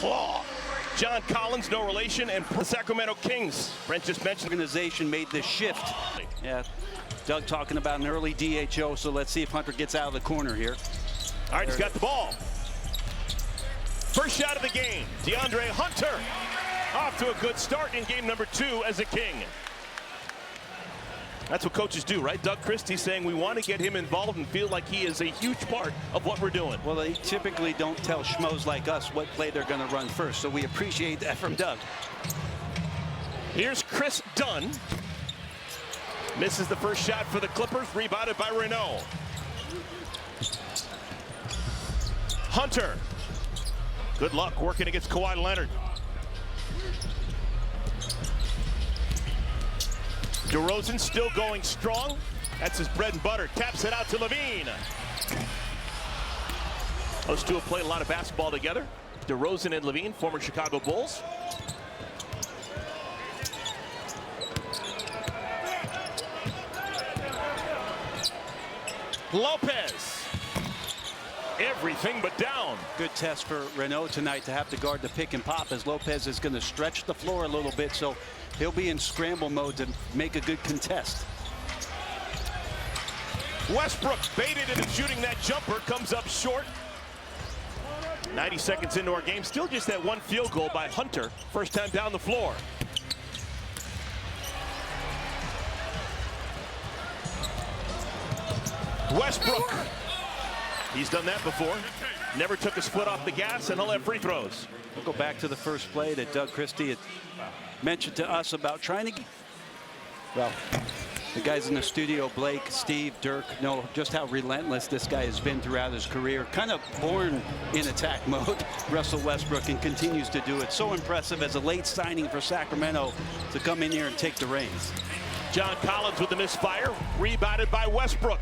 claw. John Collins, no relation, and the Sacramento Kings. Brent just mentioned the organization made this shift. Yeah, Doug talking about an early DHO, so let's see if Hunter gets out of the corner here. All right, he's got the ball. First shot of the game, DeAndre Hunter. Off to a good start in game number 2 as a King. That's what coaches do, right? Doug Christie saying we want to get him involved and feel like he is a huge part of what we're doing. Well, they typically don't tell schmoes like us what play they're going to run first, so we appreciate that from Doug. Here's Chris Dunn. Misses the first shot for the Clippers, rebounded by Renault. Hunter. Good luck working against Kawhi Leonard. DeRozan still going strong. That's his bread and butter. Taps it out to Levine. Those two have played a lot of basketball together. DeRozan and Levine, former Chicago Bulls. Lopez. Everything but down. Good test for Renault tonight to have to guard the pick and pop, as Lopez is going to stretch the floor a little bit, so he'll be in scramble mode to make a good contest. Westbrook baited into shooting that jumper, comes up short. 90 seconds into our game, still just that one field goal by Hunter, first time down the floor. Westbrook. He's done that before. Never took his foot off the gas, and he'll have free throws. We'll go back to the first play that Doug Christie had mentioned to us about trying to, well, the guys in the studio, Blake, Steve, Dirk, know just how relentless this guy has been throughout his career. Kind of born in attack mode, Russell Westbrook, and continues to do it. So impressive as a late signing for Sacramento to come in here and take the reins. John Collins with the misfire, rebounded by Westbrook.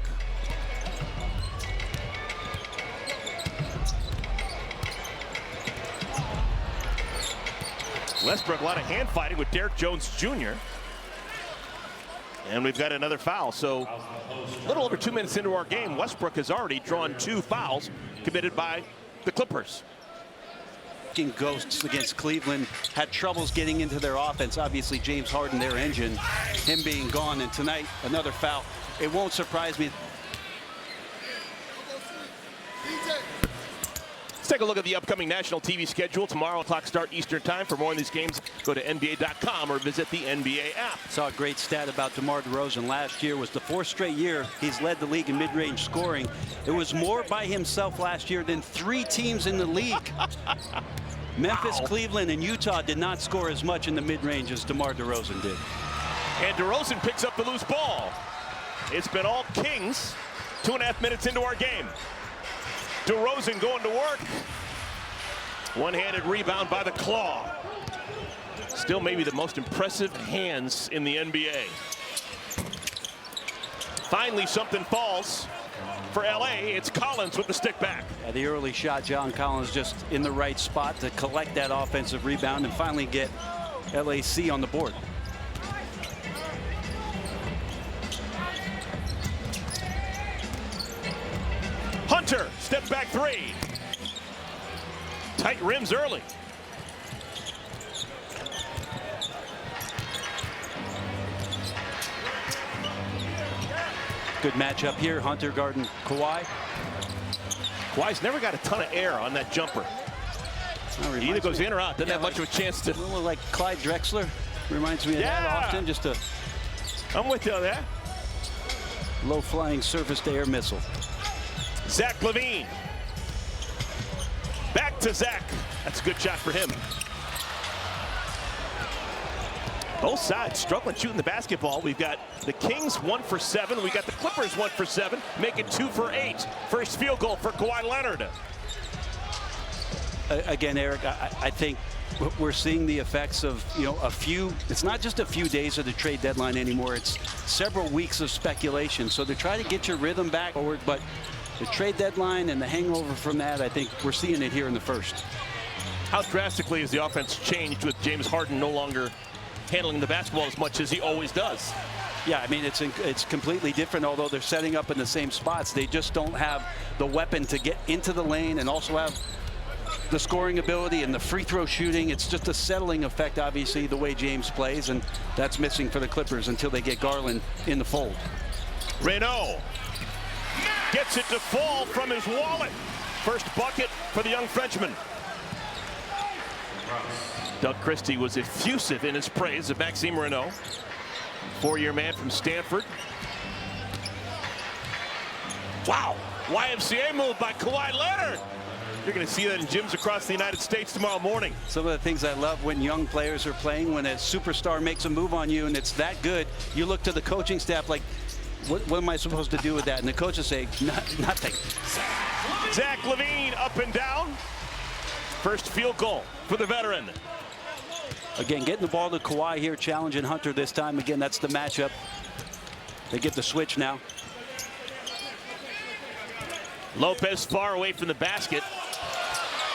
Westbrook, a lot of hand fighting with Derek Jones Jr. And we've got another foul. So a little over 2 minutes into our game, Westbrook has already drawn 2 fouls committed by the Clippers. Ghosts against Cleveland, had troubles getting into their offense. Obviously, James Harden, their engine, him being gone. And tonight, another foul. It won't surprise me. Let's take a look at the upcoming national TV schedule. Tomorrow, clock start Eastern time. For more on these games, go to NBA.com or visit the NBA app. Saw a great stat about DeMar DeRozan last year. Was the 4th straight year he's led the league in mid-range scoring. It was more by himself last year than 3 teams in the league. Memphis, wow. Cleveland, and Utah did not score as much in the mid-range as DeMar DeRozan did. And DeRozan picks up the loose ball. It's been all Kings. 2.5 minutes into our game. DeRozan going to work. One-handed rebound by the claw. Still maybe the most impressive hands in the NBA. Finally, something falls for LA. It's Collins with the stick back. Yeah, the early shot, John Collins just in the right spot to collect that offensive rebound and finally get LAC on the board. Hunter, step back 3. Tight rims early. Good matchup here. Hunter guarding Kawhi. Kawhi's never got a ton of air on that jumper. He either goes in or out. Doesn't have much of a chance to. A little like Clyde Drexler. Reminds me of that often. Just a. I'm with you on that. Low-flying surface-to-air missile. Zach LaVine. Back to Zach. That's a good shot for him. Both sides struggling shooting the basketball. We've got the Kings 1 for 7. We got the Clippers 1 for 7, making 2 for 8. First field goal for Kawhi Leonard. Again, Eric, I think we're seeing the effects of, it's not just a few days of the trade deadline anymore. It's several weeks of speculation. So they're trying to get your rhythm back forward, but the trade deadline and the hangover from that, I think we're seeing it here in the first. How drastically has the offense changed with James Harden no longer handling the basketball as much as he always does? Yeah, I mean, it's completely different. Although they're setting up in the same spots, they just don't have the weapon to get into the lane and also have the scoring ability and the free throw shooting. It's just a settling effect, obviously, the way James plays, and that's missing for the Clippers until they get Garland in the fold. Renaud gets it to fall from his wallet. First bucket for the young Frenchman. Doug Christie was effusive in his praise of Maxime Renaud, four-year man from Stanford. Wow, YMCA move by Kawhi Leonard. You're going to see that in gyms across the United States tomorrow morning. Some of the things I love when young players are playing, when a superstar makes a move on you and it's that good, you look to the coaching staff like, what am I supposed to do with that? And the coaches say, nothing. Zach LaVine up and down. First field goal for the veteran. Again, getting the ball to Kawhi here, challenging Hunter this time. Again, that's the matchup. They get the switch now. Lopez far away from the basket.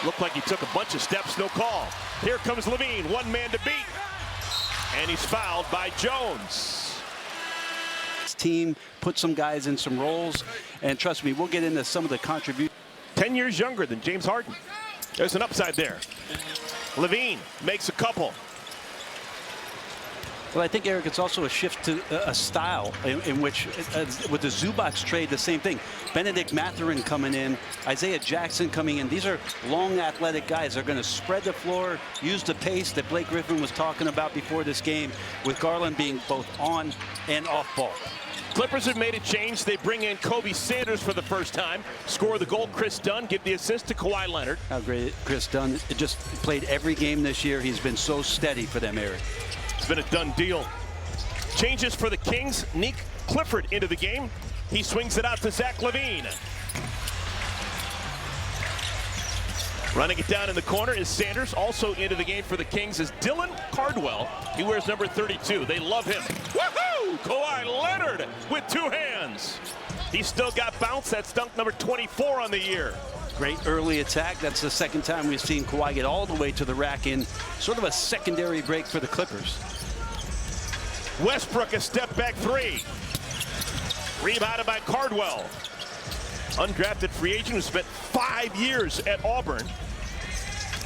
Looked like he took a bunch of steps, no call. Here comes LaVine, one man to beat. And he's fouled by Jones. This team put some guys in some roles, and trust me, we'll get into some of the contributions. 10 years younger than James Harden. There's an upside there. LaVine makes a couple. Well, I think, Eric, it's also a shift to a style in which, with the Zubac trade, the same thing. Benedict Mathurin coming in, Isaiah Jackson coming in. These are long, athletic guys. They're going to spread the floor, use the pace that Blake Griffin was talking about before this game, with Garland being both on and off ball. Clippers have made a change. They bring in Kobe Sanders for the first time. Score the goal, Chris Dunn. Give the assist to Kawhi Leonard. How great Chris Dunn just played every game this year. He's been so steady for them, Eric. It's been a done deal. Changes for the Kings. Nick Clifford into the game. He swings it out to Zach LaVine. Running it down in the corner is Sanders. Also into the game for the Kings is Dylan Cardwell. He wears number 32. They love him. Woohoo! Kawhi Leonard with two hands. He's still got bounce. That's dunk number 24 on the year. Great early attack. That's the second time we've seen Kawhi get all the way to the rack in sort of a secondary break for the Clippers. Westbrook a step back three. Rebounded by Cardwell. Undrafted free agent who spent 5 years at Auburn.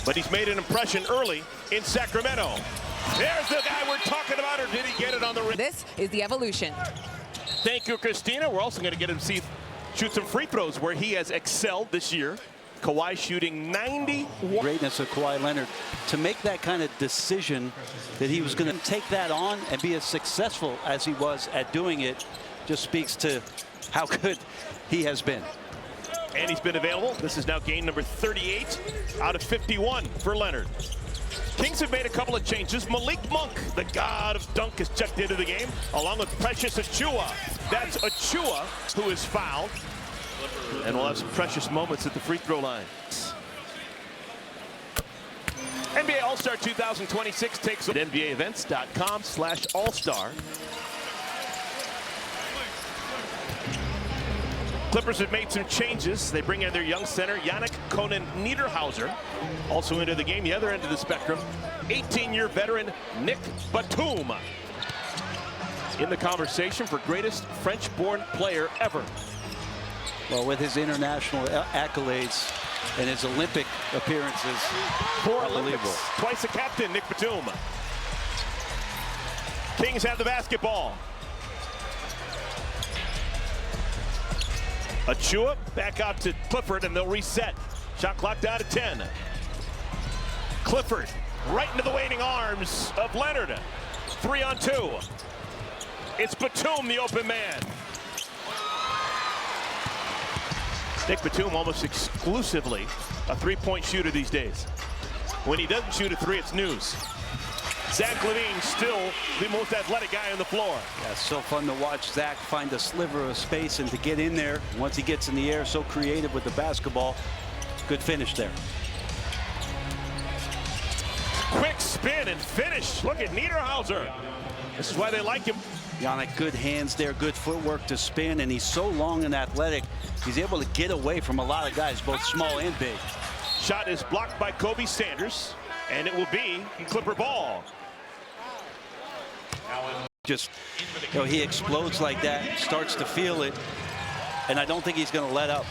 But he's made an impression early in Sacramento. There's the guy we're talking about, or did he get it on the rim? This is the evolution. Thank you, Christina. We're also going to get him to shoot some free throws where he has excelled this year. Kawhi shooting 91. Greatness of Kawhi Leonard to make that kind of decision that he was going to take that on and be as successful as he was at doing it just speaks to how good he has been. And he's been available. This is now game number 38 out of 51 for Leonard. Kings have made a couple of changes. Malik Monk, the god of dunk, is checked into the game, along with Precious Achiuwa. That's Achiuwa who is fouled. And we'll have some precious moments at the free throw line. NBA All-Star 2026 takes at NBAevents.com/All-Star. Clippers have made some changes. They bring in their young center, Yannick Conan Niederhauser. Also into the game, the other end of the spectrum, 18-year veteran Nick Batum. In the conversation for greatest French-born player ever. Well, with his international accolades and his Olympic appearances, 4 Olympics, twice a captain, Nick Batum. Kings have the basketball. Achiuwa back out to Clifford, and they'll reset. Shot clock down to 10. Clifford right into the waiting arms of Leonard. 3 on 2. It's Batum, the open man. Nick Batum almost exclusively a three-point shooter these days. When he doesn't shoot a three, it's news. Zach LaVine still the most athletic guy on the floor. Yeah, it's so fun to watch Zach find a sliver of space and to get in there. Once he gets in the air, so creative with the basketball. Good finish there. Quick spin and finish. Look at Niederhauser. This is why they like him. Yannick, good hands there, good footwork to spin, and he's so long and athletic. He's able to get away from a lot of guys, both small and big. Shot is blocked by Kobe Sanders, and it will be Clipper ball. Just, you know, he explodes like that, starts to feel it, and I don't think he's going to let up.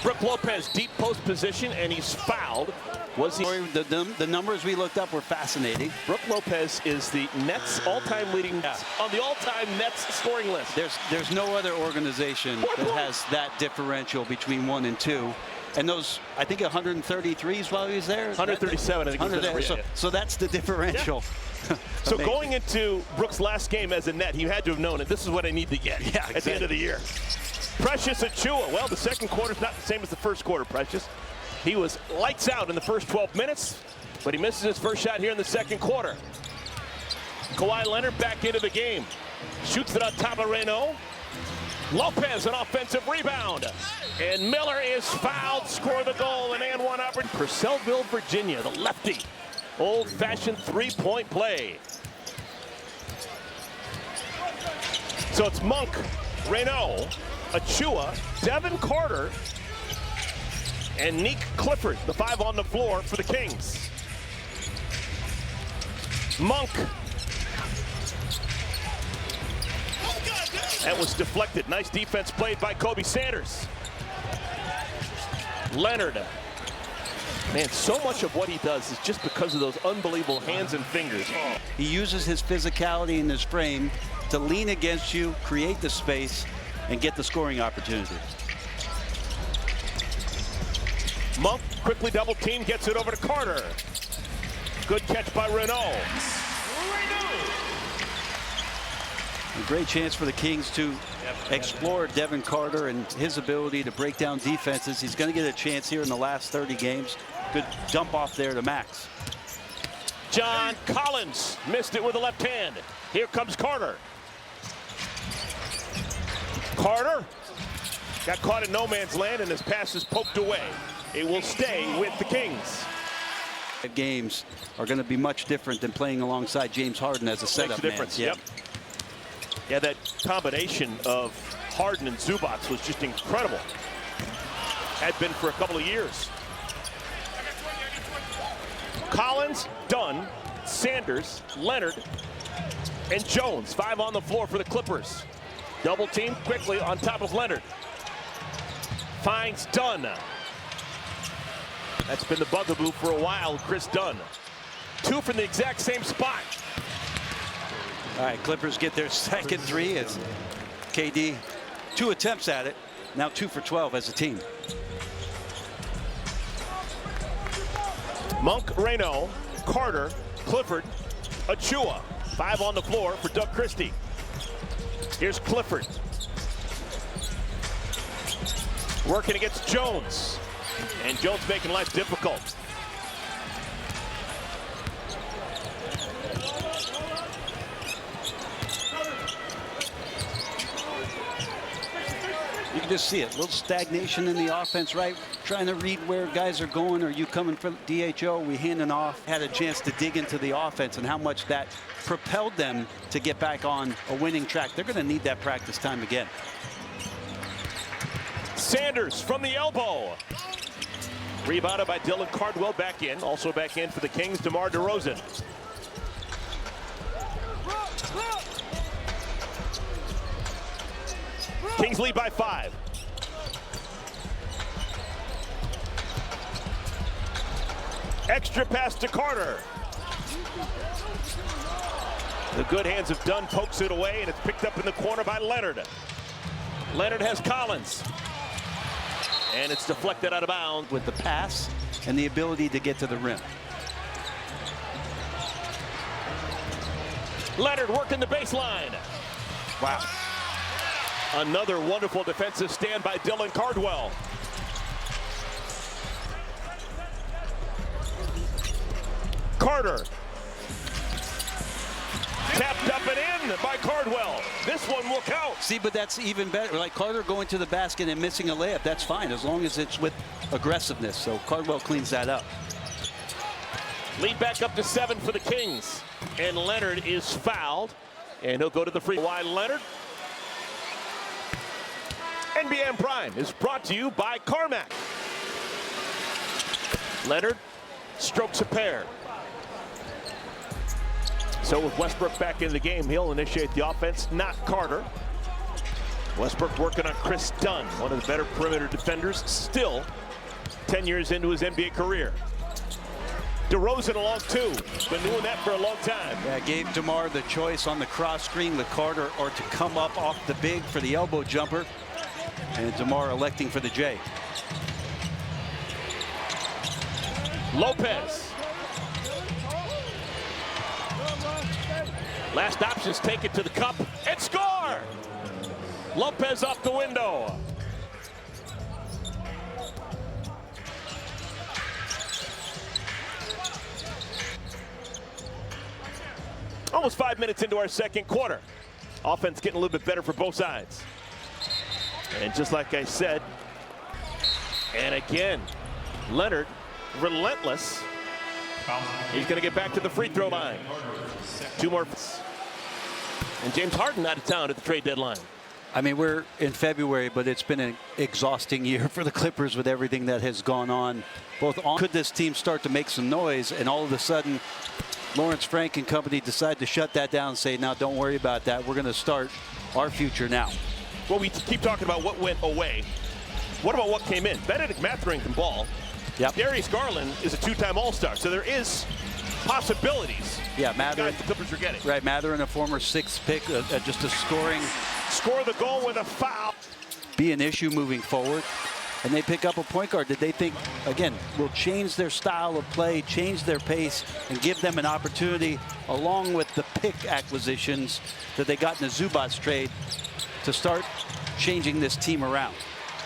Brook Lopez, deep post position, and he's fouled. Was he? The numbers we looked up were fascinating. Brook Lopez is the Nets all-time leading on the all-time Nets scoring list. There's no other organization that has that differential between 1 and 2. And those, I think 133s while he was there. 137, I think. So that's the differential. Yeah. So going into Brook's last game as a Net, he had to have known it. This is what I need to get at the end of the year. Precious Achiuwa. Well, the second quarter's not the same as the first quarter, Precious. He was lights out in the first 12 minutes, but he misses his first shot here in the second quarter. Kawhi Leonard back into the game. Shoots it on top of Reno. Lopez, an offensive rebound. And Miller is fouled, score the goal, and one up in Purcellville, Virginia, the lefty. Old-fashioned three-point play. So it's Monk, Reno, Achiuwa, Devin Carter, and Nick Clifford, the 5 on the floor for the Kings. Monk. That was deflected. Nice defense played by Kobe Sanders. Leonard. Man, so much of what he does is just because of those unbelievable hands and fingers. He uses his physicality in his frame to lean against you, create the space, and get the scoring opportunity. Monk quickly double team, gets it over to Carter. Good catch by Renault. A great chance for the Kings to explore Devin Carter and his ability to break down defenses. He's going to get a chance here in the last 30 games. Good dump off there to Max. John Collins missed it with the left hand. Here comes Carter. Carter got caught in no man's land and his pass is poked away. It will stay with the Kings. Games are going to be much different than playing alongside James Harden as a setup man. Yep. Yeah, that combination of Harden and Zubac was just incredible. Had been for a couple of years. Collins, Dunn, Sanders, Leonard, and Jones. 5 on the floor for the Clippers. Double team quickly on top of Leonard. Finds Dunn. That's been the bugaboo for a while, Chris Dunn. 2 from the exact same spot. All right, Clippers get their second 3 as KD 2 attempts at it. Now 2 for 12 as a team. Monk, Reno, Carter, Clifford, Achiuwa. 5 on the floor for Doug Christie. Here's Clifford. Working against Jones. And Jones making life difficult. You can just see it. A little stagnation in the offense, right? Trying to read where guys are going. Are you coming for DHO? We handing off. Had a chance to dig into the offense and how much that propelled them to get back on a winning track. They're going to need that practice time again. Sanders from the elbow. Rebounded by Dylan Cardwell, back in. Also back in for the Kings, DeMar DeRozan. Kings lead by 5. Extra pass to Carter. The good hands of Dunn pokes it away, and it's picked up in the corner by Leonard. Leonard has Collins. And it's deflected out of bounds. With the pass and the ability to get to the rim. Leonard working the baseline. Wow. Another wonderful defensive stand by Dylan Cardwell. Carter. Tapped up and in by Cardwell. This one will count. See, but that's even better. Like Carter going to the basket and missing a layup, that's fine as long as it's with aggressiveness. So Cardwell cleans that up. Lead back up to 7 for the Kings. And Leonard is fouled. And he'll go to the free. Kawhi Leonard. NBA Prime is brought to you by Carmack. Leonard strokes a pair. So with Westbrook back in the game, he'll initiate the offense, not Carter. Westbrook working on Chris Dunn, one of the better perimeter defenders, still 10 years into his NBA career. DeRozan along two. Been doing that for a long time. Yeah, gave DeMar the choice on the cross screen, the Carter, or to come up off the big for the elbow jumper. And DeMar electing for the J. Lopez. Last options, take it to the cup and score! Lopez off the window. Almost 5 minutes into our second quarter. Offense getting a little bit better for both sides. And just like I said, and again, Leonard, relentless. He's going to get back to the free throw line. Two more. And James Harden out of town at the trade deadline. I mean, we're in February, but it's been an exhausting year for the Clippers with everything that has gone on. Both on. Could this team start to make some noise, and all of a sudden, Lawrence Frank and company decide to shut that down and say, now don't worry about that. We're going to start our future now. Well, we keep talking about what went away. What about what came in? Benedict Mathurin can ball. Yep. Darius Garland is a two-time All-Star, so there is possibilities. Yeah, Mathurin. The Clippers are getting. Right, Mathurin, a former sixth pick, just a scoring. Score the goal with a foul. Be an issue moving forward. And they pick up a point guard that they think, again, will change their style of play, change their pace, and give them an opportunity, along with the pick acquisitions that they got in the Zubats trade, to start changing this team around.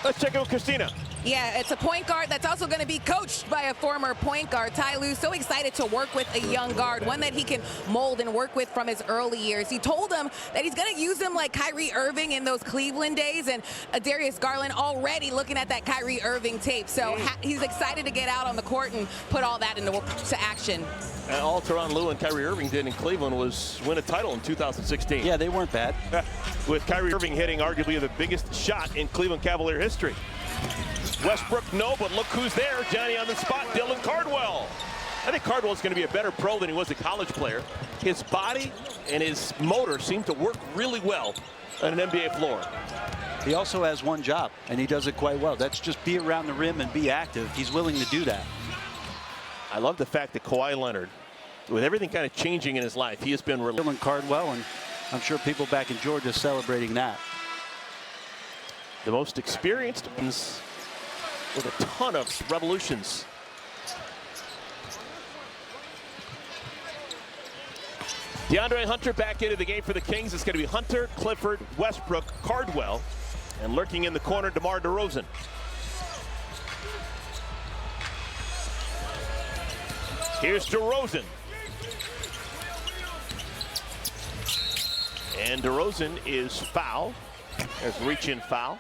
Let's check in with Christina. Yeah, it's a point guard that's also going to be coached by a former point guard. Ty Lue, so excited to work with a young guard, one that he can mold and work with from his early years. He told him that he's going to use him like Kyrie Irving in those Cleveland days, and Darius Garland already looking at that Kyrie Irving tape. So he's excited to get out on the court and put all that into action. And all Tyronn Lue and Kyrie Irving did in Cleveland was win a title in 2016. Yeah, they weren't bad. With Kyrie Irving hitting arguably the biggest shot in Cleveland Cavalier history. Westbrook, no, but look who's there. Johnny on the spot, Dylan Cardwell. I think Cardwell's going to be a better pro than he was a college player. His body and his motor seem to work really well on an NBA floor. He also has one job, and he does it quite well. That's just be around the rim and be active. He's willing to do that. I love the fact that Kawhi Leonard, with everything kind of changing in his life, he has been Dylan Cardwell, and I'm sure people back in Georgia celebrating that. The most experienced ones with a ton of revolutions. DeAndre Hunter back into the game for the Kings. It's going to be Hunter, Clifford, Westbrook, Cardwell, and lurking in the corner, DeMar DeRozan. Here's DeRozan. And DeRozan is foul. There's reach-in foul.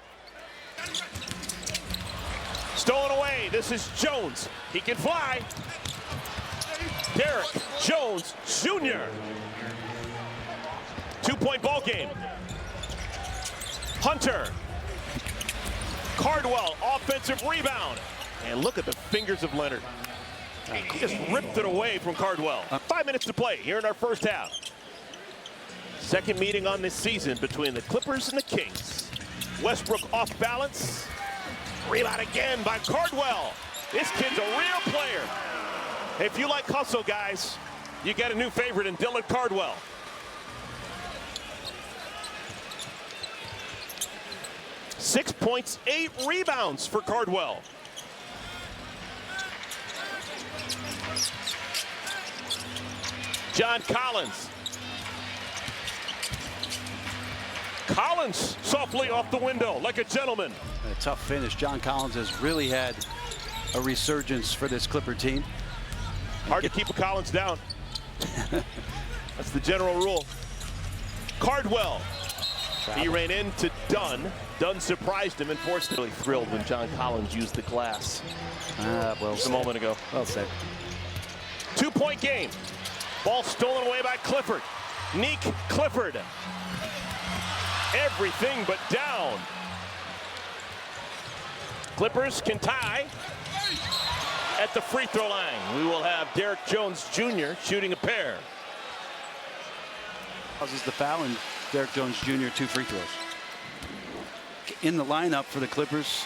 Stolen away. This is Jones. He can fly. Derek Jones Jr. 2-point ball game. Hunter. Cardwell, offensive rebound. And look at the fingers of Leonard. He just ripped it away from Cardwell. 5 minutes to play here in our first half. Second meeting on this season between the Clippers and the Kings. Westbrook off balance. Rebound again by Cardwell. This kid's a real player. If you like hustle, guys, you got a new favorite in Dylan Cardwell. Six points, 8 rebounds for Cardwell. John Collins. Collins softly off the window like a gentleman. A tough finish. John Collins has really had a resurgence for this Clipper team. Hard to keep a Collins down. That's the general rule. Cardwell. He ran into Dunn. Dunn surprised him and forced him. Really thrilled when John Collins used the glass. Well just a moment ago. Well said. 2-point game. Ball stolen away by Clifford. Neek Clifford. Everything but down. Clippers can tie at the free throw line. We will have Derek Jones Jr. shooting a pair. Causes the foul, and Derek Jones Jr. 2 free throws. back in the lineup for the Clippers.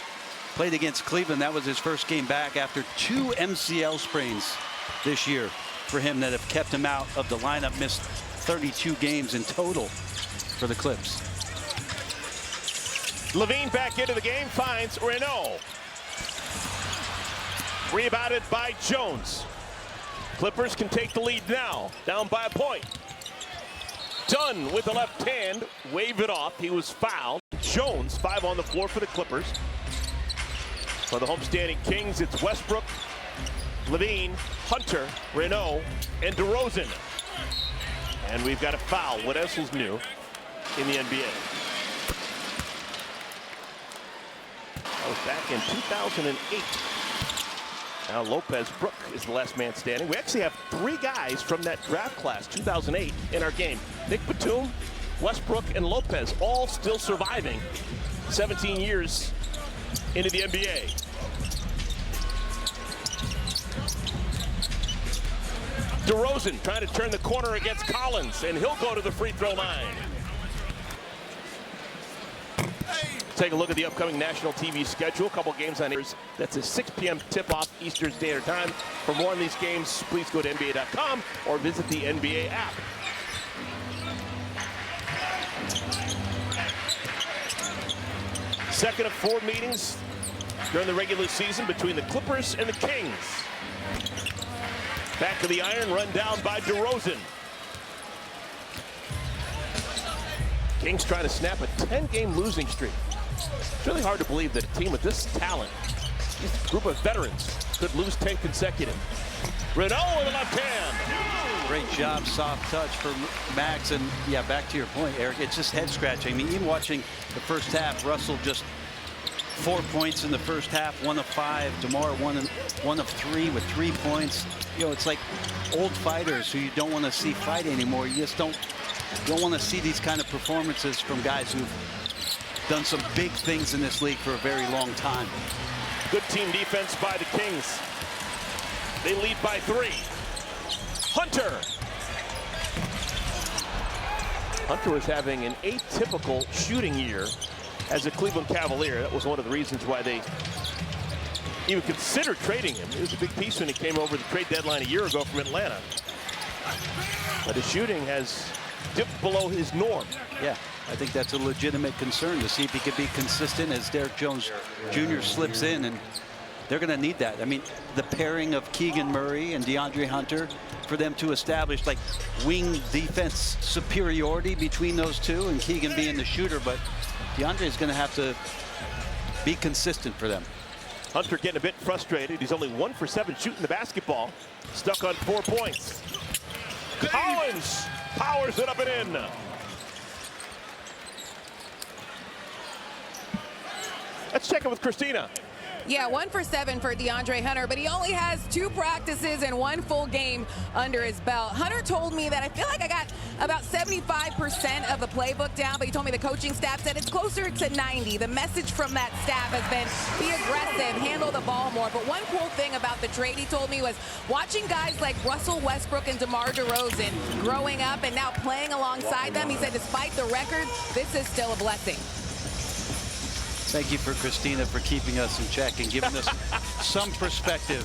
Played against Cleveland. That was his first game back after 2 MCL sprains this year for him that have kept him out of the lineup. Missed 32 games in total for the Clips. Levine back into the game, finds Renault. Rebounded by Jones. Clippers can take the lead now, down by a point. Dunn with the left hand, wave it off. He was fouled. Jones, 5 on the floor for the Clippers. For the homestanding Kings, it's Westbrook, Levine, Hunter, Renault, and DeRozan. And we've got a foul. What else is new in the NBA? That was back in 2008. Now Lopez Brook is the last man standing. We actually have 3 guys from that draft class, 2008, in our game. Nick Batum, Westbrook, and Lopez, all still surviving 17 years into the NBA. DeRozan trying to turn the corner against Collins, and he'll go to the free throw line. Take a look at the upcoming national TV schedule. A couple games on here. That's a 6 p.m. tip-off Eastern Standard Time. For more on these games, please go to NBA.com or visit the NBA app. Second of 4 meetings during the regular season between the Clippers and the Kings. Back of the iron, run down by DeRozan. Kings trying to snap a 10-game losing streak. It's really hard to believe that a team with this talent, this group of veterans, could lose 10 consecutive. Renault with the left hand. Great job, soft touch for Max. And yeah, back to your point, Eric, it's just head scratching. I mean, even watching the first half, Russell just 4 points in the first half, 1 of 5. DeMar one of 3 with 3 points. You know, it's like old fighters who you don't want to see fight anymore. You just don't want to see these kind of performances from guys who've done some big things in this league for a very long time. Good team defense by the Kings. They lead by 3. Hunter. Hunter was having an atypical shooting year as a Cleveland Cavalier. That was one of the reasons why they even considered trading him. It was a big piece when he came over the trade deadline a year ago from Atlanta. But his shooting has dipped below his norm. Yeah, I think that's a legitimate concern to see if he can be consistent as Derek Jones Jr. slips in, and they're going to need that. I mean, the pairing of Keegan Murray and DeAndre Hunter, for them to establish like wing defense superiority between those two, and Keegan being the shooter, but DeAndre is going to have to be consistent for them. Hunter getting a bit frustrated. He's only 1 for 7 shooting the basketball. Stuck on 4 points. Collins powers it up and in. Let's check it with Christina. Yeah, 1 for 7 for DeAndre Hunter, but he only has 2 practices and 1 full game under his belt. Hunter told me that I feel like I got about 75% of the playbook down, but he told me the coaching staff said it's closer to 90. The message from that staff has been be aggressive, handle the ball more. But one cool thing about the trade, he told me, was watching guys like Russell Westbrook and DeMar DeRozan growing up and now playing alongside them. He said despite the record, this is still a blessing. Thank you for Christina for keeping us in check and giving us some perspective,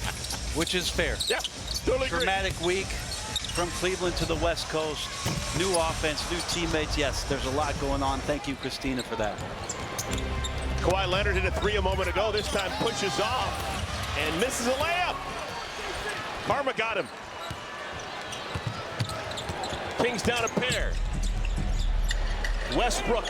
which is fair. Yeah, totally Dramatic week from Cleveland to the West Coast. New offense, new teammates. Yes, there's a lot going on. Thank you, Christina, for that. Kawhi Leonard hit a 3 a moment ago. This time pushes off and misses a layup. Karma got him. Kings down a pair. Westbrook.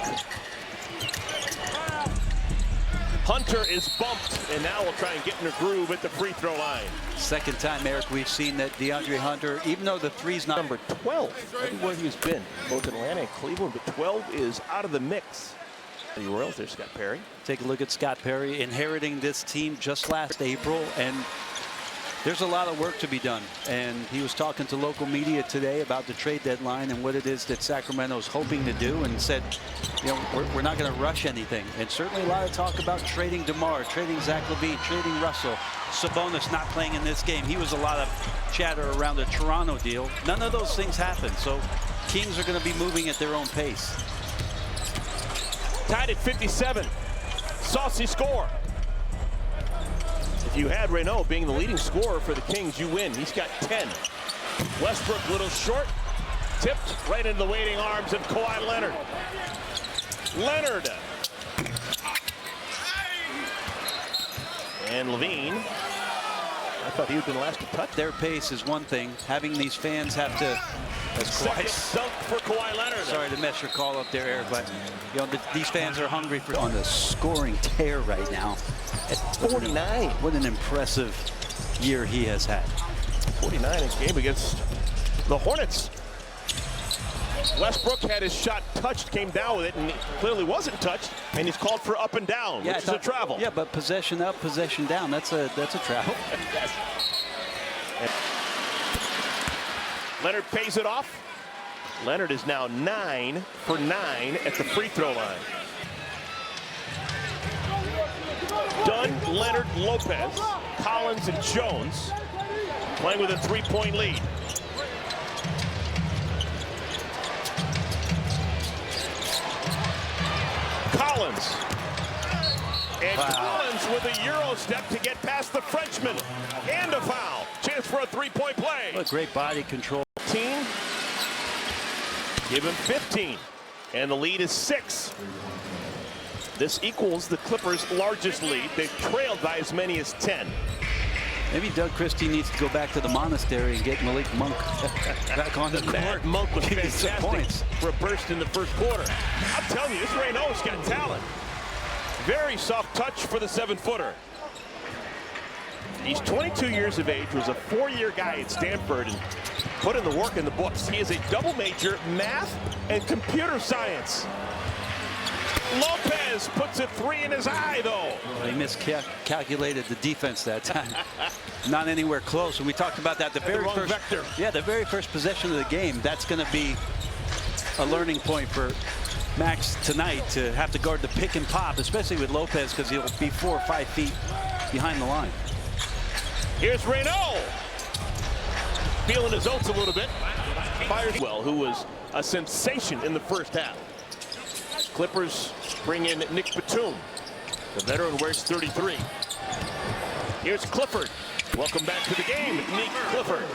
Hunter is bumped, and now we'll try and get in a groove at the free throw line. Second time, Eric, we've seen that DeAndre Hunter, even though the three's not number 12, everywhere he's been, both Atlanta and Cleveland, but 12 is out of the mix. Anywhere else, there's Scott Perry. Take a look at Scott Perry inheriting this team just last April, and there's a lot of work to be done. And he was talking to local media today about the trade deadline and what it is that Sacramento is hoping to do, and said, you know, we're not going to rush anything. And certainly a lot of talk about trading DeMar, trading Zach LaVine, trading Russell. Sabonis not playing in this game. He was a lot of chatter around the Toronto deal. None of those things happened. So Kings are going to be moving at their own pace. Tied at 57. saucy score. If you had Renault being the leading scorer for the Kings, you win. He's got 10. Westbrook, little short, tipped right into the waiting arms of Kawhi Leonard. Leonard. And Levine. I thought he would have been the last to touch. Their pace is one thing. Having these fans have to. Second dunk for Kawhi Leonard. Sorry to mess your call up there, Eric, but you know these fans are hungry for on the scoring tear right now. At 49. What an impressive year he has had. 49 in his game against the Hornets. Westbrook had his shot touched, came down with it, and he clearly wasn't touched, and he's called for up and down, which is a travel. Yeah, but possession up, possession down, that's a travel. Yes. Leonard pays it off. Leonard is now 9 for 9 at the free throw line. Dunn, Leonard, Lopez, Collins, and Jones playing with a 3-point lead. Collins. And Collins with a Euro step to get past the Frenchman. And a foul. Chance for a 3-point play. What great body control. 15. Give him 15. And the lead is 6. This equals the Clippers' largest lead. They've trailed by as many as 10. Maybe Doug Christie needs to go back to the monastery and get Malik Monk back on the court. Monk was Give some fantastic points for a burst in the first quarter. I'm telling you, this Renault's got talent. Very soft touch for the 7-footer. He's 22 years of age, was a 4-year guy at Stanford, and put in the work in the books. He is a double major, math and computer science. Lopez puts a 3 in his eye, though. They miscalculated the defense that time. Not anywhere close. And we talked about that the very first vector. Yeah, the very first possession of the game. That's going to be a learning point for Max tonight to have to guard the pick and pop, especially with Lopez, because he'll be 4 or 5 feet behind the line. Here's Renault. Feeling his oats a little bit. Fires well, who was a sensation in the first half. Clippers bring in Nick Batum. The veteran wears 33. Here's Clifford. Welcome back to the game, Nick Clifford.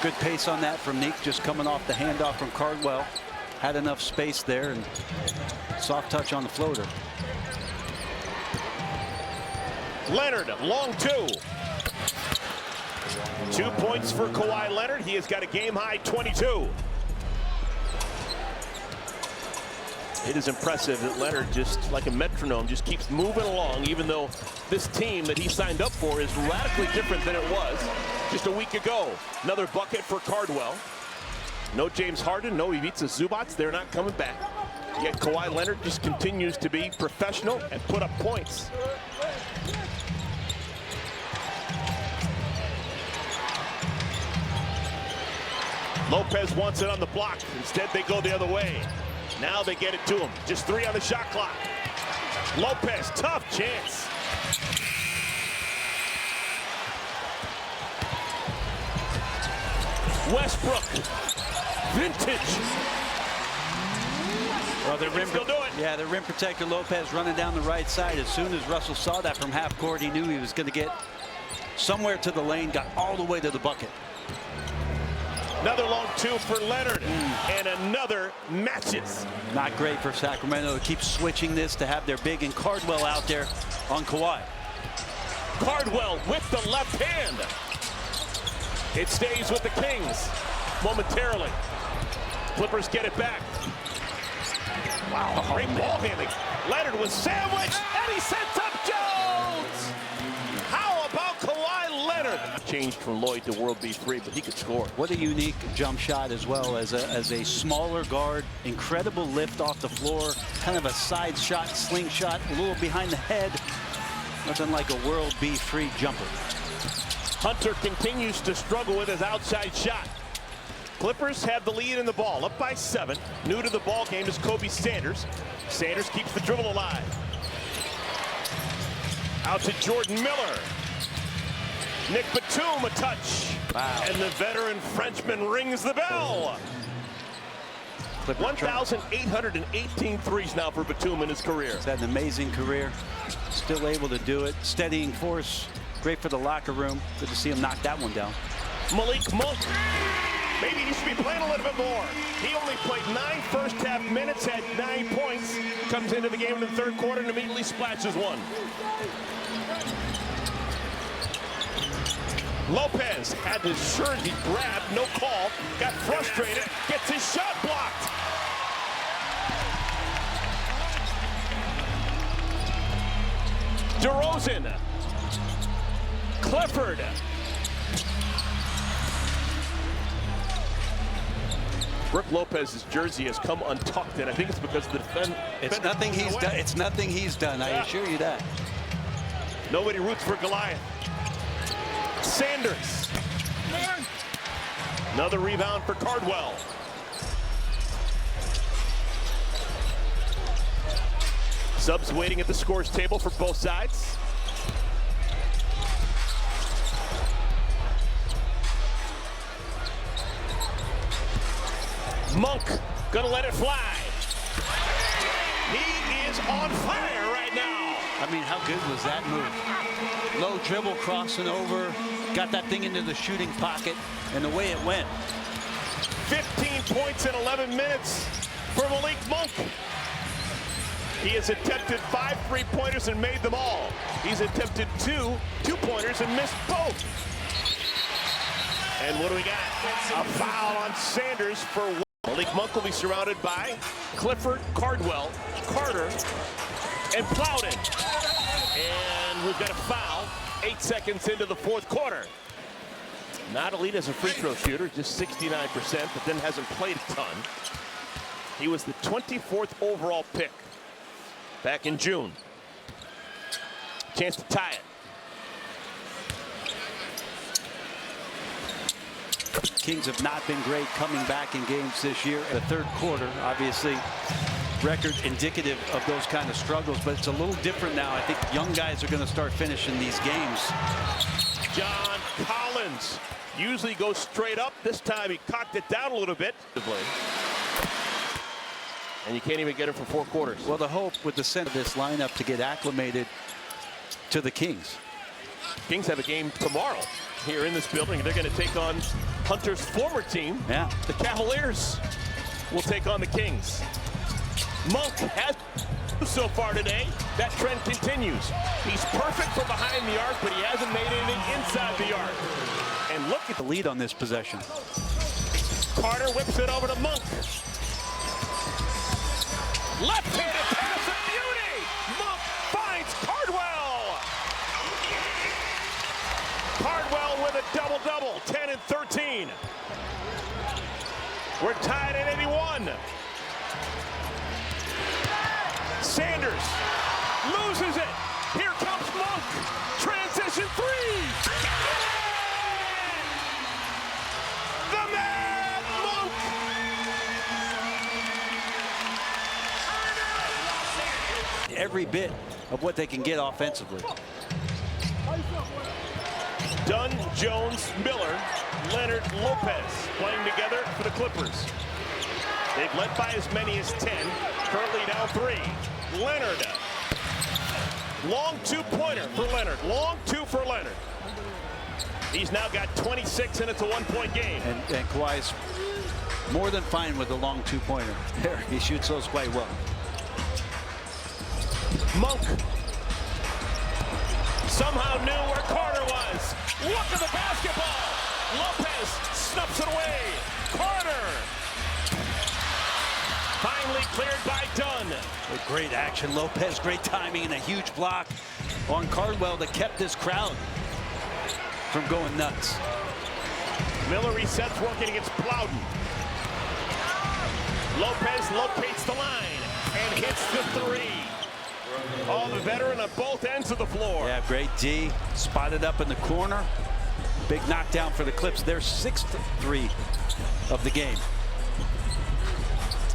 Good pace on that from Nick, just coming off the handoff from Cardwell. Had enough space there, and soft touch on the floater. Leonard, long 2. 2 points for Kawhi Leonard. He has got a game-high 22. It is impressive that Leonard, just like a metronome, just keeps moving along, even though this team that he signed up for is radically different than it was just a week ago. Another bucket for Cardwell. No James Harden, no Ivica Zubac. They're not coming back. Yet Kawhi Leonard just continues to be professional and put up points. Lopez wants it on the block. Instead, they go the other way. Now they get it to him. Just 3 on the shot clock. Lopez, tough chance. Westbrook, vintage. Well, the rim, still do it. Yeah, the rim protector Lopez running down the right side. As soon as Russell saw that from half court, he knew he was going to get somewhere to the lane, got all the way to the bucket. Another long 2 for Leonard, and another matches. Not great for Sacramento to keep switching this to have their big and Cardwell out there on Kawhi. Cardwell with the left hand. It stays with the Kings momentarily. Clippers get it back. Wow, great ball handling. Leonard was sandwiched, and he sets up Jones. How about Kawhi Leonard? Changed from Lloyd to World B3, but he could score. What a unique jump shot as well as a smaller guard. Incredible lift off the floor. Kind of a side shot, slingshot, a little behind the head. Nothing like a World B3 jumper. Hunter continues to struggle with his outside shot. Clippers have the lead in the ball, up by 7. New to the ball game is Kobe Sanders. Sanders keeps the dribble alive. Out to Jordan Miller. Nick Batum, a touch. Wow. And the veteran Frenchman rings the bell. Clipper. 1,818 threes now for Batum in his career. He's had an amazing career. Still able to do it. Steadying force. Great for the locker room. Good to see him knock that one down. Malik Monk. Maybe he should be playing a little bit more. He only played 9 first-half minutes, had 9 points. Comes into the game in the third quarter and immediately splashes one. Lopez had his shirt, he grabbed, no call, got frustrated, gets his shot blocked. DeRozan. Clifford. Brook Lopez's jersey has come untucked, and I think it's because of the defense. It's nothing he's done. It's nothing he's done. I assure you that. Nobody roots for Goliath. Sanders. Another rebound for Cardwell. Subs waiting at the scores table for both sides. Monk gonna let it fly. He is on fire right now. I mean, how good was that move? Low dribble, crossing over, got that thing into the shooting pocket, and the way it went. 15 points in 11 minutes for Malik Monk. He has attempted 5 3-pointers and made them all. He's attempted 2 2-pointers and missed both. And what do we got? A foul on Sanders for one. Malik Monk will be surrounded by Clifford, Cardwell, Carter, and Plowden. And we've got a foul 8 seconds into the fourth quarter. Not elite as a free throw shooter, just 69%, but then hasn't played a ton. He was the 24th overall pick back in June. Chance to tie it. Kings have not been great coming back in games this year. The third quarter, obviously, record indicative of those kind of struggles, but it's a little different now. I think young guys are going to start finishing these games. John Collins usually goes straight up. This time he cocked it down a little bit. And you can't even get him for 4 quarters. Well, the hope with the center of this lineup to get acclimated to the Kings. Kings have a game tomorrow here in this building. They're going to take on Hunter's former team. Yeah. The Cavaliers will take on the Kings. Monk has so far today. That trend continues. He's perfect for behind the arc, but he hasn't made anything inside the arc. And look at The lead on this possession. Carter whips it over to Monk. Left-handed pass of beauty. Monk finds Cardwell. Cardwell with a double-double, 10 and 13. We're tied at 81. Sanders loses it. Here comes Monk. Transition 3. The man, Monk. Every bit of what they can get offensively. Dunn, Jones, Miller, Leonard, Lopez playing together for the Clippers. They've led by as many as 10, currently down 3. Leonard. Long 2-pointer for Leonard. Long 2 for Leonard. He's now got 26, and it's a 1-point game. And Kawhi's more than fine with the long 2-pointer. There, he shoots those quite well. Monk somehow knew where Carter was. Look at the basketball. Lopez snuffs it away. Carter finally cleared by Dunn. With great action. Lopez, great timing, and a huge block on Cardwell that kept this crowd from going nuts. Miller resets, working against Plowden. Lopez locates the line and hits the 3. Oh, the veteran on both ends of the floor. Yeah, great D. Spotted up in the corner. Big knockdown for the Clips. Their 6th 3 of the game.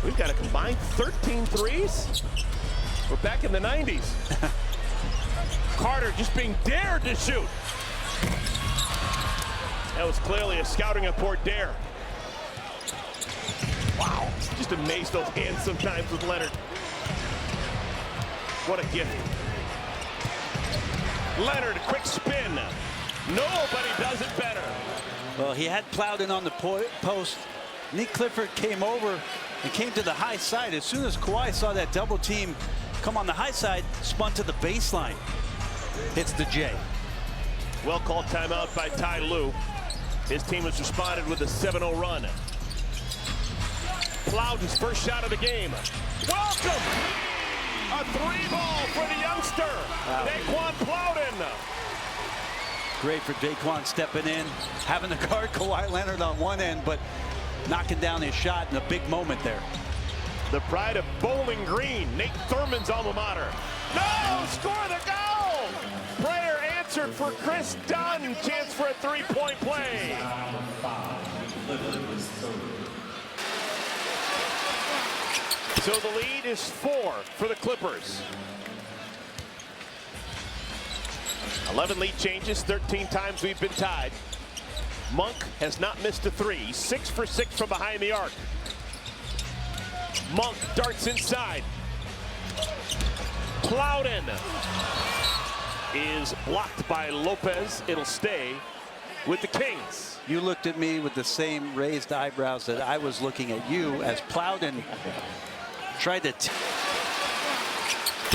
We've got a combined 13 threes. We're back in the 90s. Carter just being dared to shoot. That was clearly a scouting report dare. Wow. Just amazed those hands sometimes with Leonard. What a gift. Leonard, quick spin. Nobody does it better. Well, he had Plowden on the post. Nick Clifford came over and came to the high side. As soon as Kawhi saw that double team come on the high side, spun to the baseline. Hits the J. Well called timeout by Ty Lue. His team has responded with a 7-0 run. Plowden's first shot of the game. Welcome! A 3-ball for the youngster, Daquan Plowden. Great for Daquan stepping in, having to guard Kawhi Leonard on one end, but knocking down his shot in a big moment there. The pride of Bowling Green, Nate Thurman's alma mater. No! Score the goal! Prayer answered for Chris Dunn. Chance for a three-point play. So the lead is 4 for the Clippers. 11 lead changes, 13 times we've been tied. Monk has not missed a 3, 6 for 6 from behind the arc. Monk darts inside. Plowden is blocked by Lopez. It'll stay with the Kings. You looked at me with the same raised eyebrows that I was looking at you as Plowden tried to.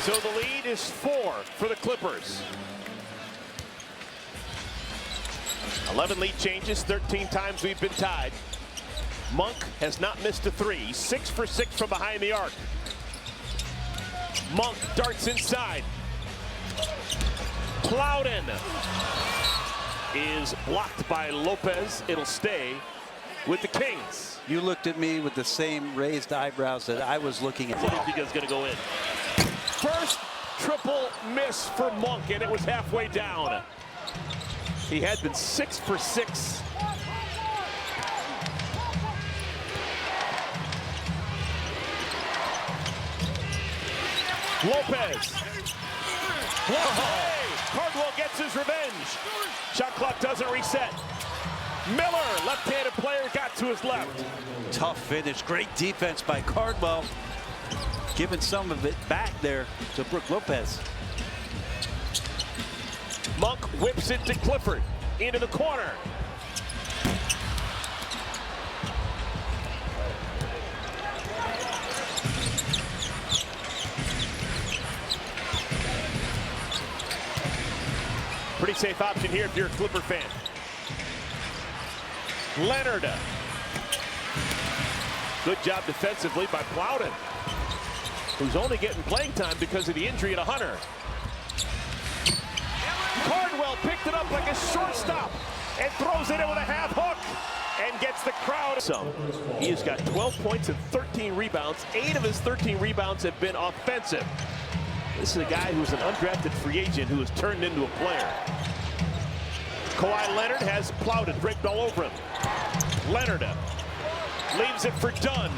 So the lead is 4 for the Clippers. 11 lead changes, 13 times we've been tied. Monk has not missed a 3, 6 for 6 from behind the arc. Monk darts inside. Plowden is blocked by Lopez. It'll stay with the Kings. You looked at me with the same raised eyebrows that I was looking at. It's going to go in. First triple miss for Monk, and it was halfway down. He had been 6 for 6. Lopez. Cardwell gets his revenge. Shot clock doesn't reset. Miller, left-handed player, got to his left. Tough finish. Great defense by Cardwell. Giving some of it back there to Brook Lopez. Monk whips it to Clifford. Into the corner. Pretty safe option here if you're a Clipper fan. Leonard. Good job defensively by Plowden, who's only getting playing time because of the injury to Hunter. Cardwell picked it up like a shortstop and throws it in with a half hook and gets the crowd. So he has got 12 points and 13 rebounds. 8 of his 13 rebounds have been offensive. This is a guy who's an undrafted free agent who has turned into a player. Kawhi Leonard has Plowden draped all over him. Leonard leaves it for Dunn.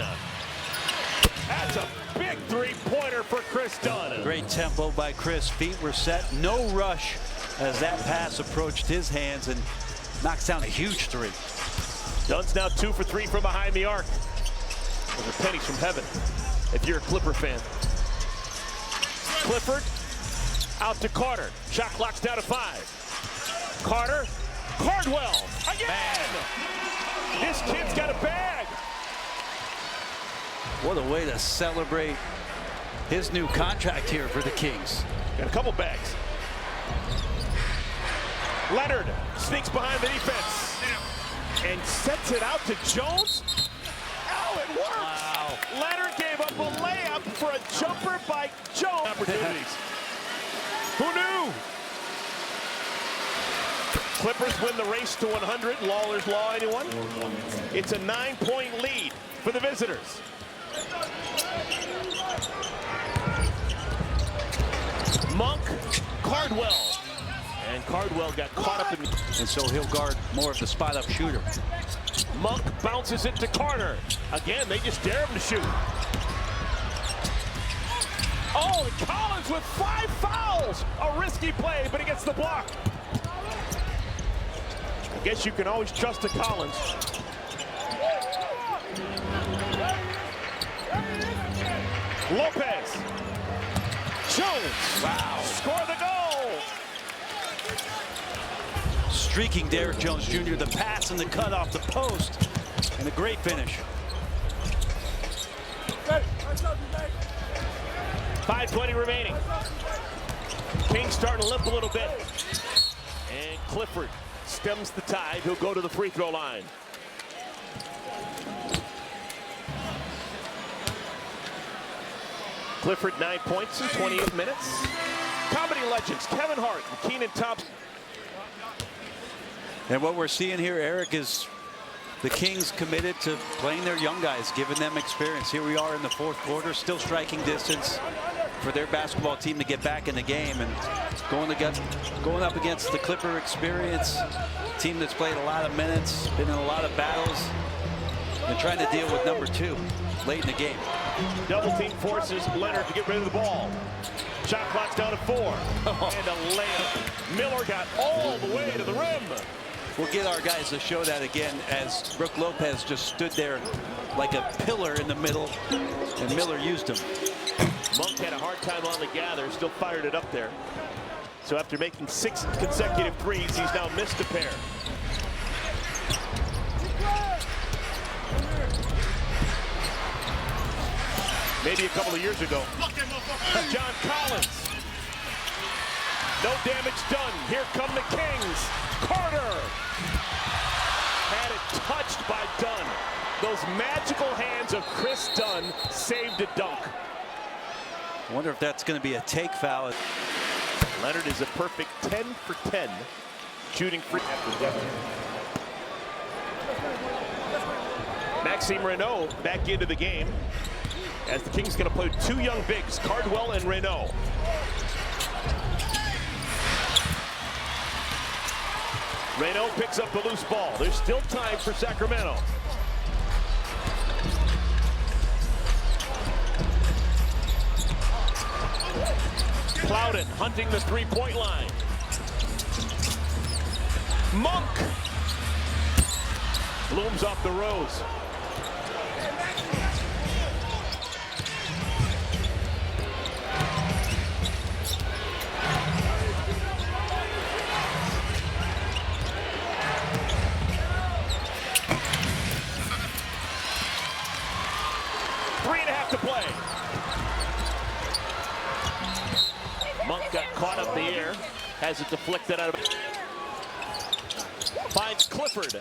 That's a big three-pointer for Chris Dunn. Great tempo by Chris. Feet were set. No rush as that pass approached his hands and knocks down a huge 3. Dunn's now 2 for 3 from behind the arc. Those are pennies from heaven if you're a Clipper fan. Clifford out to Carter. Shot clock's down to 5. Carter. Cardwell again. Man. This kid's got a bag. What a way to celebrate his new contract here for the Kings. Got a couple bags. Leonard sneaks behind the defense and sets it out to Jones. Oh, it works. Wow. Leonard gave up a layup for a jumper by Jones. Opportunities. Who knew? Clippers win the race to 100. Lawler's Law, anyone? It's a 9-point lead for the visitors. Monk, Cardwell. And Cardwell got caught up in... And so he'll guard more of the spot-up shooter. Monk bounces it to Carter. Again, they just dare him to shoot. Oh, and Collins with 5 fouls. A risky play, but he gets the block. I guess you can always trust to Collins. Lopez. Jones. Wow. Score the goal. Streaking Derek Jones Jr. The pass and the cut off the post. And a great finish. 5:20 remaining. Kings starting to limp a little bit. And Clifford stems the tide. He'll go to the free throw line. Clifford 9 points in 28 minutes. Comedy legends Kevin Hart and Kenan Thompson. And what we're seeing here, Eric, is the Kings committed to playing their young guys, giving them experience. Here we are in the fourth quarter, still striking distance for their basketball team to get back in the game, and going up against the Clipper experience team that's played a lot of minutes, been in a lot of battles, and trying to deal with number 2 late in the game. Double team forces Leonard to get rid of the ball. Shot clock's down to 4. And a layup. Miller got all the way to the rim. We'll get our guys to show that again, as Brook Lopez just stood there like a pillar in the middle, and Miller used him. Monk had a hard time on the gather, still fired it up there. So after making 6 consecutive threes, he's now missed a pair. Maybe a couple of years ago. John Collins. No damage done. Here come the Kings. Carter. Had it touched by Dunn. Those magical hands of Chris Dunn saved a dunk. I wonder if that's going to be a take foul. Leonard is a perfect 10 for 10 shooting free. Maxime Renault back into the game, as the Kings going to play 2 young bigs, Cardwell and Renault. Renault picks up the loose ball. There's still time for Sacramento. Plowden hunting the three-point line. Monk looms off the Rose. To play. Monk got caught up in the air, has it deflected out of it. Finds Clifford.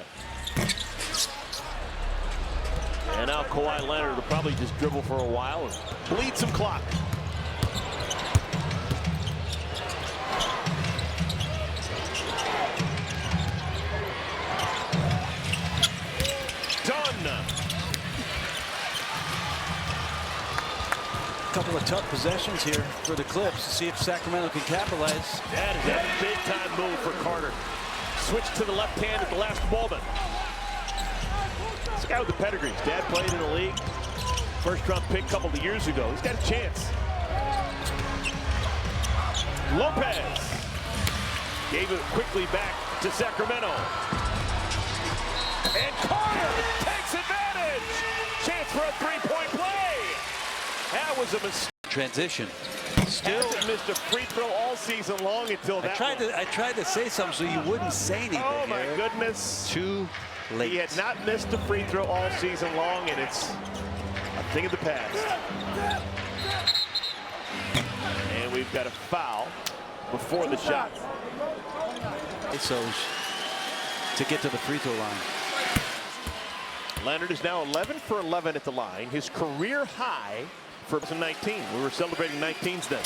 And now Kawhi Leonard will probably just dribble for a while and bleed some clock. Couple of tough possessions here for the Clips to see if Sacramento can capitalize. That is a big-time move for Carter. Switch to the left hand at the last moment. This guy with the pedigree. His dad played in the league. First-round pick a couple of years ago. He's got a chance. Lopez gave it quickly back to Sacramento. And Carter takes advantage. Chance for a three-point play. That was a mistake. Transition. Still hasn't missed a free throw all season long until that. I tried to say something so you wouldn't say anything. Oh my Eric. goodness. Too late. He had not missed a free throw all season long, and it's a thing of the past. And we've got a foul before the shot. So to get to the free throw line. Leonard is now 11 for 11 at the line. His career high for 2019. We were celebrating 19s then.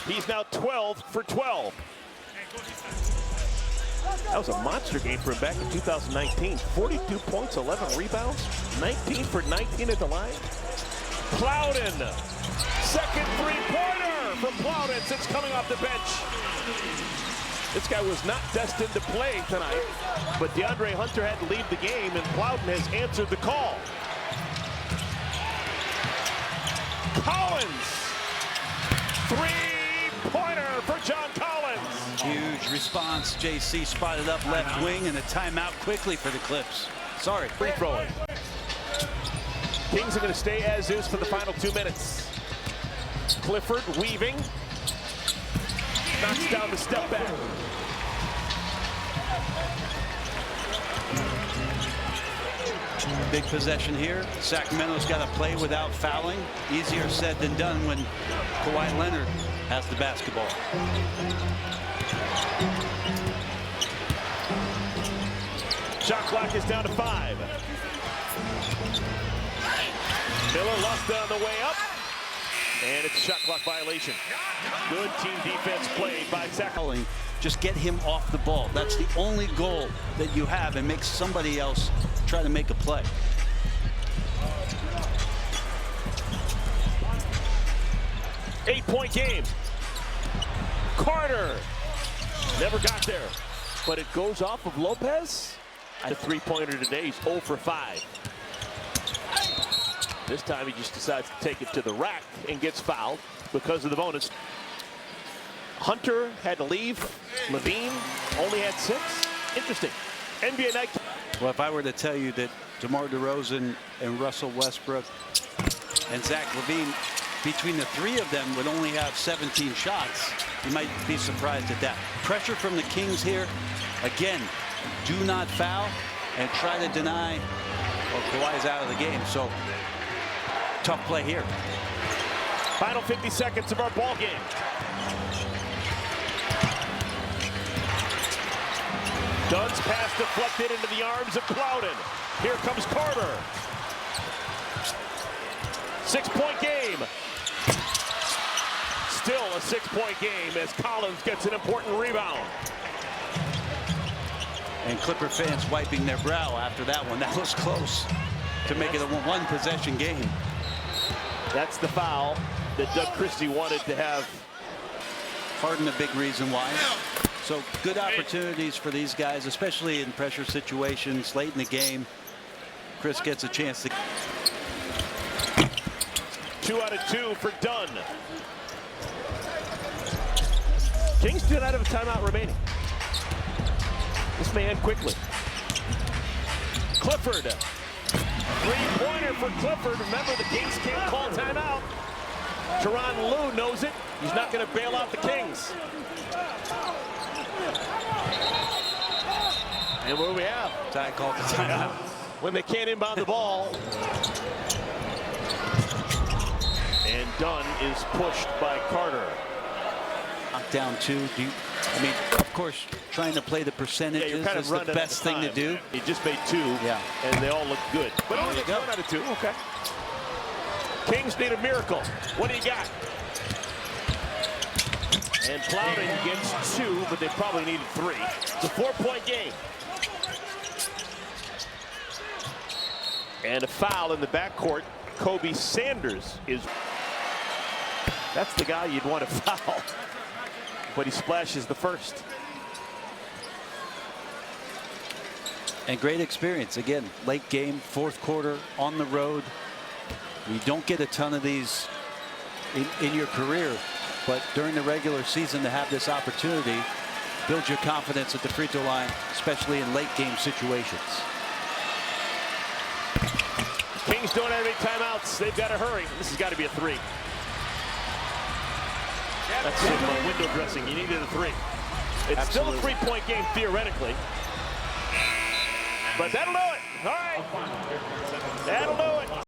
He's now 12 for 12. That was a monster game for him back in 2019. 42 points, 11 rebounds, 19 for 19 at the line. Plowden, second three-pointer from Plowden since coming off the bench. This guy was not destined to play tonight, but DeAndre Hunter had to leave the game, and Plowden has answered the call. Collins, three-pointer for John Collins. Huge response. JC spotted up left wing, and a timeout quickly for the Clips. Sorry. Free throwing. Kings are going to stay as is for the final 2 minutes. Clifford weaving. Knocks down the step back. Big possession here. Sacramento's got to play without fouling. Easier said than done when Kawhi Leonard has the basketball. Shot clock is down to 5. Miller lost it on the way up. And it's a shot clock violation. Good team defense played by Sacramento. Just get him off the ball. That's the only goal that you have, and make somebody else try to make a play. Eight-point game. Carter never got there, but it goes off of Lopez. The three-pointer today, he's 0 for 5. This time he just decides to take it to the rack and gets fouled because of the bonus. Hunter had to leave. Levine only had 6. Interesting. NBA night. Well, if I were to tell you that DeMar DeRozan and Russell Westbrook and Zach LaVine, between the 3 of them, would only have 17 shots, you might be surprised at that. Pressure from the Kings here. Again, do not foul and try to deny. Well, Kawhi's out of the game, so tough play here. Final 50 seconds of our ball game. Dunn's pass deflected into the arms of Plowden. Here comes Carter. 6-point game. Still a 6-point game as Collins gets an important rebound. And Clipper fans wiping their brow after that one. That was close to make it a one-possession game. That's the foul that Doug Christie wanted to have. Harden, a big reason why. So good opportunities for these guys, especially in pressure situations late in the game. Chris gets a chance to. 2 out of 2 for Dunn. Kings do not have a timeout remaining. This may end quickly. Clifford. Three-pointer for Clifford. Remember, the Kings can't call timeout. Tyronn Lue knows it. He's not going to bail out the Kings. And what do we have? Ty called the timeout. When they can't inbound the ball. And Dunn is pushed by Carter. Down 2. I mean, of course, trying to play the percentages is the best thing to do. He just made 2, and they all look good. But only 1 out of 2. Okay. Kings need a miracle. What do you got? And Plowden gets 2, but they probably needed 3. It's a 4-point game. And a foul in the backcourt. Kobe Sanders is. That's the guy you'd want to foul. But he splashes the first. And great experience. Again, late game, 4th quarter, on the road. You don't get a ton of these in your career, but during the regular season to have this opportunity builds your confidence at the free throw line, especially in late game situations. Kings don't have any timeouts. They've got to hurry. This has got to be a 3. That's simple window dressing. You needed a 3. It's still a 3-point game theoretically. But that'll do it. All right. That'll do it.